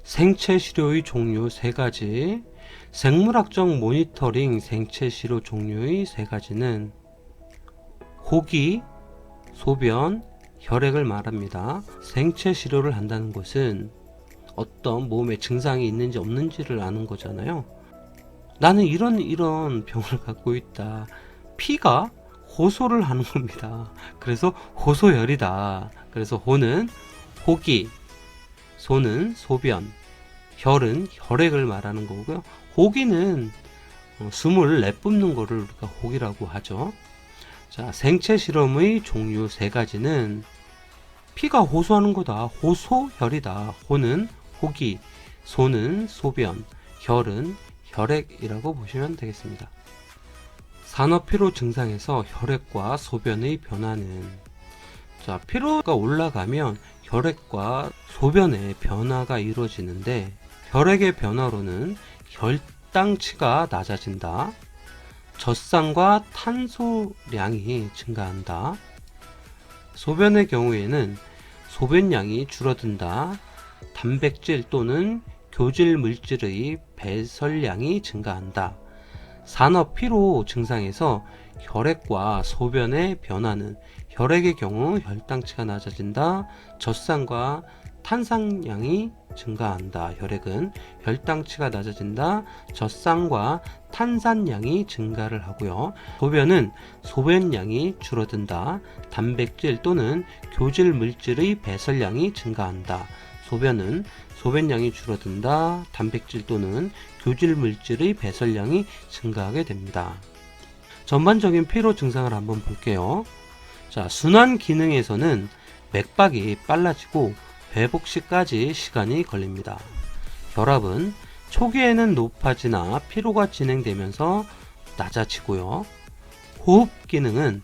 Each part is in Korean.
생체 시료의 종류 3가지. 생물학적 모니터링 생체 시료 종류의 3가지는 호기, 소변, 혈액을 말합니다. 생체 시료를 한다는 것은 어떤 몸에 증상이 있는지 없는지를 아는 거잖아요. 나는 이런 병을 갖고 있다. 피가 호소를 하는 겁니다. 그래서 호소혈이다. 그래서 호는 호기, 소는 소변, 혈은 혈액을 말하는 거고요. 호기는 숨을 내뿜는 거를 우리가 호기라고 하죠. 자, 생체 실험의 종류 3가지는 피가 호소하는 거다. 호소혈이다. 호는 호기, 소는 소변, 혈은 혈액이라고 보시면 되겠습니다. 산화피로 증상에서 혈액과 소변의 변화는, 자, 피로가 올라가면 혈액과 소변의 변화가 이루어지는데, 혈액의 변화로는 혈당치가 낮아진다, 젖산과 탄소량이 증가한다, 소변의 경우에는 소변량이 줄어든다, 단백질 또는 교질 물질의 배설량이 증가한다. 산화피로 증상에서 혈액과 소변의 변화는 혈액의 경우 혈당치가 낮아진다, 젖산과 탄산량이 증가한다. 혈액은 혈당치가 낮아진다, 젖산과 탄산량이 증가를 하고요. 소변은 소변량이 줄어든다, 단백질 또는 교질 물질의 배설량이 증가한다. 소변은 소변량이 줄어든다, 단백질 또는 교질 물질의 배설량이 증가하게 됩니다. 전반적인 피로 증상을 한번 볼게요. 자, 순환 기능에서는 맥박이 빨라지고 회복 시까지 시간이 걸립니다. 혈압은 초기에는 높아지나 피로가 진행되면서 낮아지고요. 호흡 기능은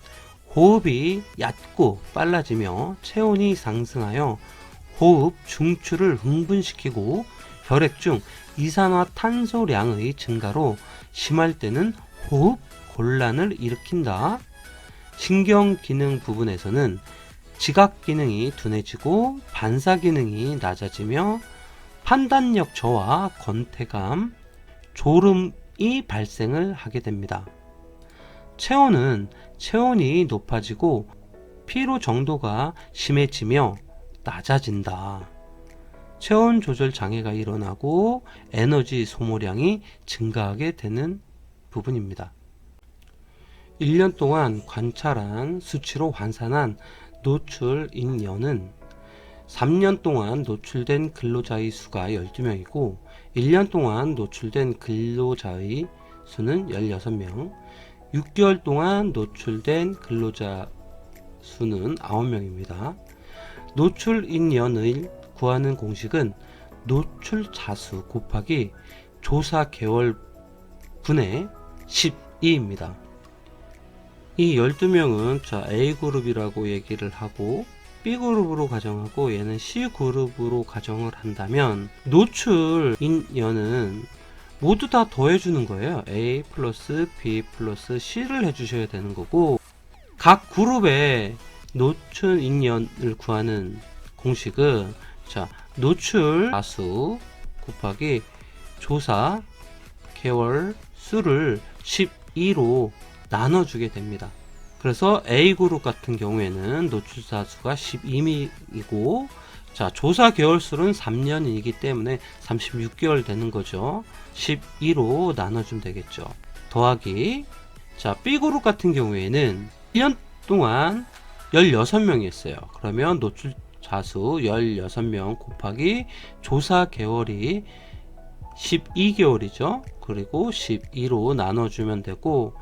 호흡이 얕고 빨라지며 체온이 상승하여 호흡 중추를 흥분시키고 혈액 중 이산화탄소량의 증가로 심할 때는 호흡 곤란을 일으킨다. 신경 기능 부분에서는 지각 기능이 둔해지고 반사 기능이 낮아지며 판단력 저하, 권태감, 졸음이 발생을 하게 됩니다. 체온은 체온이 높아지고 피로 정도가 심해지며 낮아진다. 체온 조절 장애가 일어나고 에너지 소모량이 증가하게 되는 부분입니다. 1년 동안 관찰한 수치로 환산한 노출인연은 3년 동안 노출된 근로자의 수가 12명이고 1년 동안 노출된 근로자의 수는 16명, 6개월 동안 노출된 근로자 수는 9명입니다. 노출인연을 구하는 공식은 노출 자수 곱하기 조사 개월 분의 12입니다. 이 12명은 A그룹이라고 얘기를 하고 B그룹으로 가정하고 얘는 C그룹으로 가정을 한다면 노출인연은 모두 다 더해주는 거예요. A 플러스 B 플러스 C를 해주셔야 되는 거고, 각 그룹의 노출인연을 구하는 공식은 노출 자수 곱하기 조사 개월 수를 12로 나눠주게 됩니다. 그래서 A그룹 같은 경우에는 노출자 수가 12이고 조사 개월 수는 3년이기 때문에 36개월 되는 거죠. 12로 나눠주면 되겠죠. 더하기 B그룹 같은 경우에는 1년 동안 16명이었어요. 그러면 노출자 수 16명 곱하기 조사 개월이 12개월이죠. 그리고 12로 나눠주면 되고,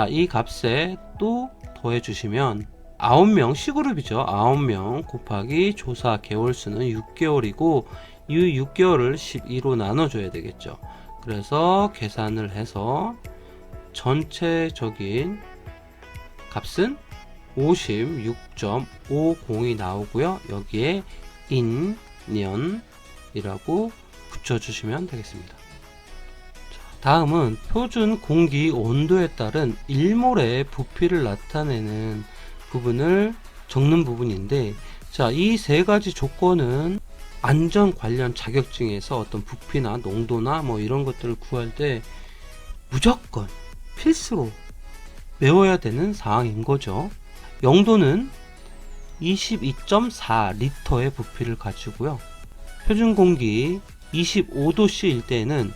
이 값에 또 더해주시면 9명, C그룹이죠. 9명 곱하기 조사 개월 수는 6개월이고, 이 6개월을 12로 나눠줘야 되겠죠. 그래서 계산을 해서 전체적인 값은 56.50이 나오고요. 여기에 인년이라고 붙여주시면 되겠습니다. 다음은 표준 공기 온도에 따른 일몰의 부피를 나타내는 부분을 적는 부분인데, 이 3가지 조건은 안전 관련 자격증에서 어떤 부피나 농도나 뭐 이런 것들을 구할 때 무조건 필수로 외워야 되는 사항인 거죠. 영도는 22.4리터의 부피를 가지고요. 표준 공기 25도씨일 때에는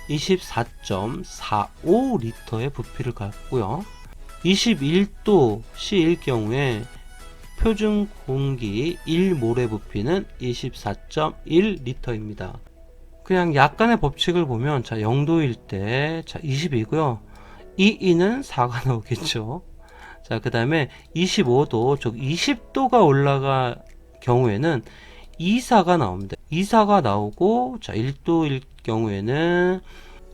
24.45리터의 부피를 갖고요. 21도씨일 경우에 표준 공기 1몰의 부피는 24.1리터입니다. 그냥 약간의 법칙을 보면, 자, 0도일 때, 자, 20이고요. 2는 4가 나오겠죠. 자, 그 다음에 25도, 즉 20도가 올라갈 경우에는 24가 나옵니다. 24가 나오고, 자, 1도일 경우에는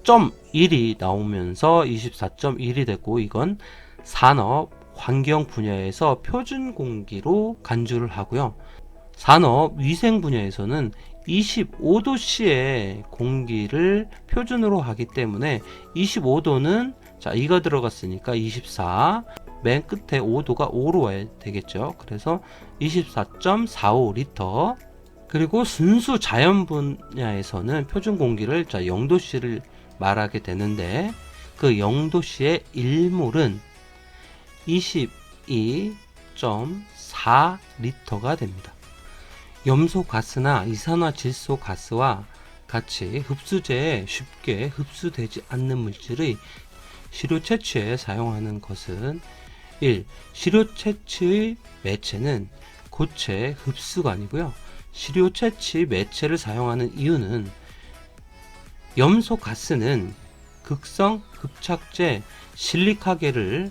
0.1이 나오면서 24.1이 됐고, 이건 산업, 환경 분야에서 표준 공기로 간주를 하고요. 산업, 위생 분야에서는 25도씨의 공기를 표준으로 하기 때문에 25도는 자, 이거 들어갔으니까 24, 맨 끝에 5도가 5로 와야 되겠죠. 그래서 24.45리터. 그리고 순수 자연 분야에서는 표준 공기를 자, 0도씨를 말하게 되는데, 그 0도씨의 1몰은 22.4리터가 됩니다. 염소 가스나 이산화질소 가스와 같이 흡수제에 쉽게 흡수되지 않는 물질의 시료 채취에 사용하는 것은 1. 시료 채취의 매체는 고체 흡수가 아니고요. 시료 채취 매체를 사용하는 이유는 염소 가스는 극성 흡착제 실리카겔을,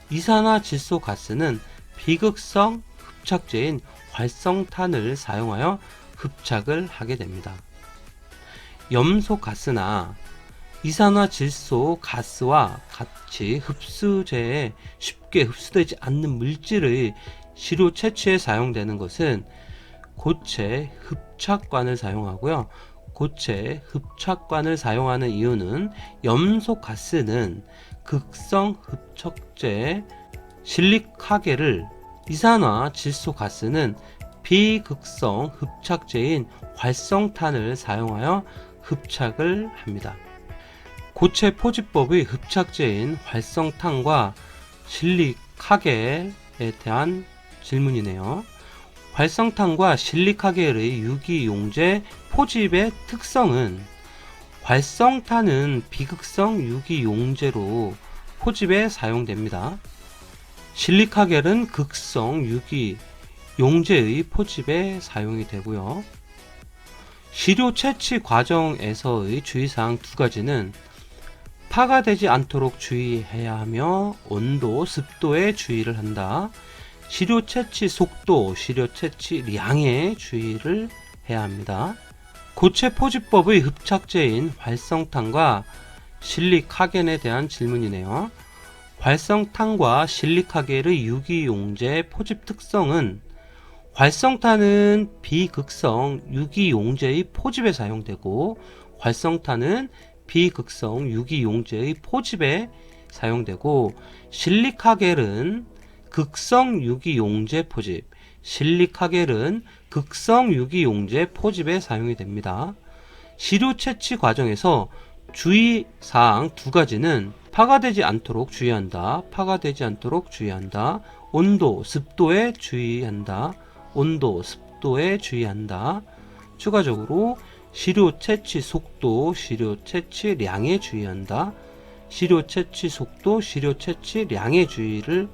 이산화질소 가스는 비극성 흡착제인 활성탄을 사용하여 흡착을 하게 됩니다. 염소 가스나 이산화질소 가스와 같이 흡수제에 쉽게 흡수되지 않는 물질의 시료 채취에 사용되는 것은 고체 흡착관을 사용하고요. 고체 흡착관을 사용하는 이유는 염소 가스는 극성 흡착제 실리카겔을, 이산화질소 가스는 비극성 흡착제인 활성탄을 사용하여 흡착을 합니다. 고체 포집법의 흡착제인 활성탄과 실리카겔에 대한 질문이네요. 활성탄과 실리카겔의 유기용제 포집의 특성은 활성탄은 비극성 유기용제로 포집에 사용됩니다. 실리카겔은 극성 유기용제의 포집에 사용이 되고요. 시료 채취 과정에서의 주의사항 두 가지는 파가 되지 않도록 주의해야 하며 온도, 습도에 주의를 한다. 시료 채취 속도, 시료 채취량에 주의를 해야 합니다. 고체 포집법의 흡착제인 활성탄과 실리카겔에 대한 질문이네요. 활성탄과 실리카겔의 유기용제 포집 특성은 활성탄은 비극성 유기용제의 포집에 사용되고, 활성탄은 비극성 유기용제의 포집에 사용되고, 실리카겔은 극성 유기용제 포집, 실리카겔은 극성 유기용제 포집에 사용이 됩니다. 시료 채취 과정에서 주의사항 두 가지는 파가 되지 않도록 주의한다. 파가 되지 않도록 주의한다. 온도, 습도에 주의한다. 온도, 습도에 주의한다. 추가적으로 시료 채취 속도, 시료 채취량에 주의한다. 시료 채취 속도, 시료 채취량에 주의를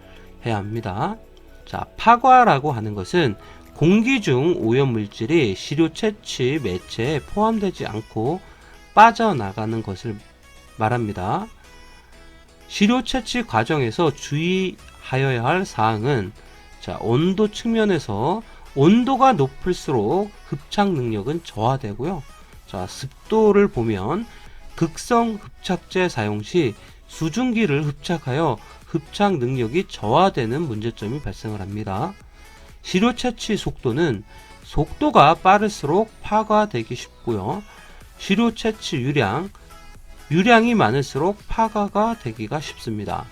해야 합니다. 자, 파과라고 하는 것은 공기 중 오염물질이 시료 채취 매체에 포함되지 않고 빠져나가는 것을 말합니다. 시료 채취 과정에서 주의하여야 할 사항은, 자, 온도 측면에서 온도가 높을수록 흡착 능력은 저하되고요. 자, 습도를 보면 극성 흡착제 사용 시 수증기를 흡착하여 흡착 능력이 저하되는 문제점이 발생을 합니다. 시료 채취 속도는 속도가 빠를수록 파과되기 쉽고요. 시료 채취 유량이 많을수록 파과가 되기가 쉽습니다.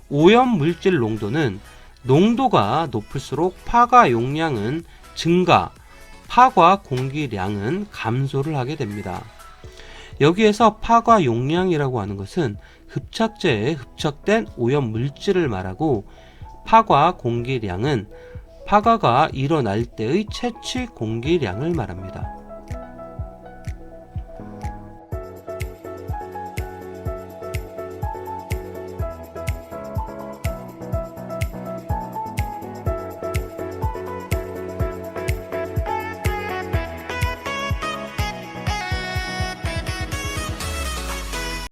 오염 물질 농도는 농도가 높을수록 파과 용량은 증가, 파과 공기량은 감소를 하게 됩니다. 여기에서 파과 용량이라고 하는 것은 흡착제에 흡착된 오염 물질을 말하고, 파과 공기량은 파과가 일어날 때의 채취 공기량을 말합니다.